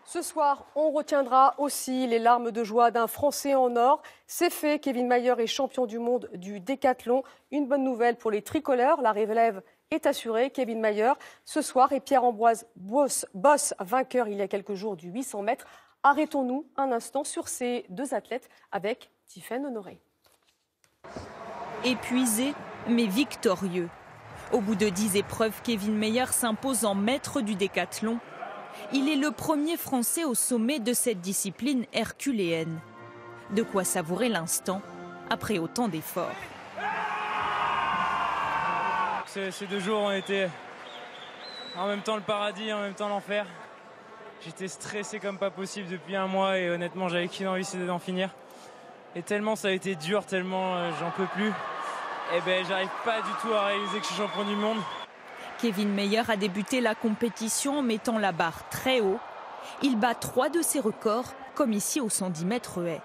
Ce soir, on retiendra aussi les larmes de joie d'un Français en or. C'est fait, Kevin Mayer est champion du monde du décathlon. Une bonne nouvelle pour les tricolores, la relève est assurée. Kevin Mayer ce soir et Pierre-Ambroise Boss, vainqueur il y a quelques jours du 800 mètres. Arrêtons-nous un instant sur ces deux athlètes avec Tiffaine Honoré. Épuisé, mais victorieux. Au bout de 10 épreuves, Kevin Mayer s'impose en maître du décathlon. Il est le premier Français au sommet de cette discipline herculéenne. De quoi savourer l'instant après autant d'efforts. Ces 2 jours ont été en même temps le paradis, en même temps l'enfer. J'étais stressé comme pas possible depuis un mois et honnêtement j'avais qu'une envie, c'était d'en finir. Et tellement ça a été dur, tellement j'en peux plus. Et j'arrive pas du tout à réaliser que je suis champion du monde. Kevin Mayer a débuté la compétition en mettant la barre très haut. Il bat 3 de ses records, comme ici au 110 mètres haies.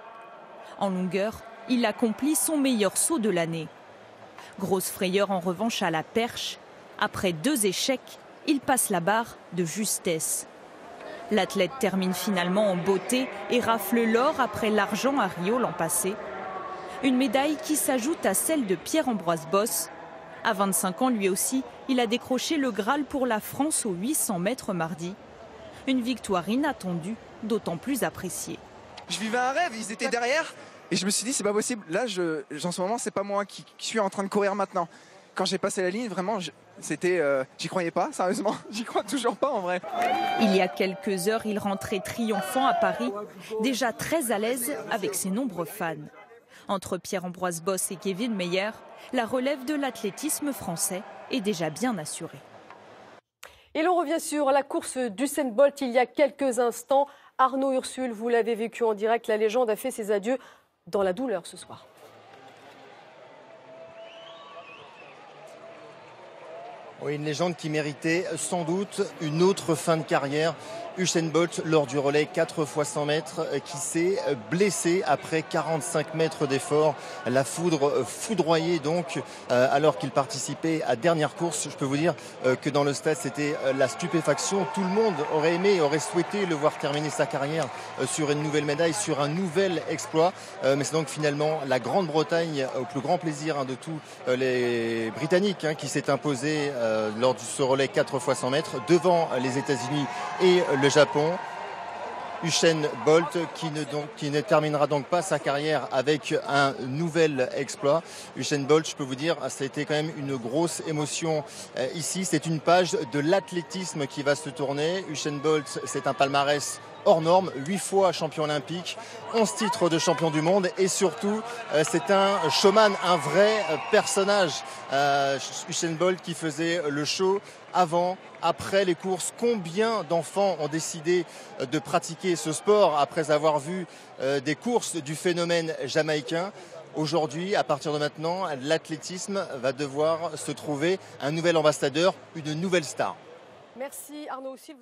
En longueur, il accomplit son meilleur saut de l'année. Grosse frayeur en revanche à la perche. Après 2 échecs, il passe la barre de justesse. L'athlète termine finalement en beauté et rafle l'or après l'argent à Rio l'an passé. Une médaille qui s'ajoute à celle de Pierre-Ambroise Boss. À 25 ans, lui aussi, il a décroché le Graal pour la France aux 800 mètres mardi. Une victoire inattendue, d'autant plus appréciée. Je vivais un rêve, ils étaient derrière et je me suis dit c'est pas possible. Là, en ce moment, c'est pas moi qui suis en train de courir maintenant. Quand j'ai passé la ligne, vraiment, j'y croyais pas, sérieusement. J'y crois toujours pas en vrai. Il y a quelques heures, il rentrait triomphant à Paris, déjà très à l'aise avec ses nombreux fans. Entre Pierre-Ambroise Boss et Kevin Mayer, la relève de l'athlétisme français est déjà bien assurée. Et l'on revient sur la course d'Usain Bolt il y a quelques instants. Arnaud Ursule, vous l'avez vécu en direct, la légende a fait ses adieux dans la douleur ce soir. Oui, une légende qui méritait sans doute une autre fin de carrière. Usain Bolt, lors du relais 4 x 100 mètres, qui s'est blessé après 45 mètres d'effort. La foudre foudroyée donc, alors qu'il participait à dernière course. Je peux vous dire que dans le stade, c'était la stupéfaction. Tout le monde aurait aimé, aurait souhaité le voir terminer sa carrière sur une nouvelle médaille, sur un nouvel exploit. Mais c'est donc finalement la Grande-Bretagne, au plus grand plaisir de tous les Britanniques, qui s'est imposé lors de ce relais 4 x 100 mètres devant les États-Unis et le Japon. Usain Bolt qui ne terminera donc pas sa carrière avec un nouvel exploit. Usain Bolt, je peux vous dire, ça a été quand même une grosse émotion ici. C'est une page de l'athlétisme qui va se tourner. Usain Bolt, c'est un palmarès hors norme, 8 fois champion olympique, 11 titres de champion du monde et surtout c'est un showman, un vrai personnage. Usain Bolt qui faisait le show avant, après les courses. Combien d'enfants ont décidé de pratiquer ce sport après avoir vu des courses du phénomène jamaïcain? Aujourd'hui, à partir de maintenant, l'athlétisme va devoir se trouver un nouvel ambassadeur, une nouvelle star. Merci Arnaud aussi.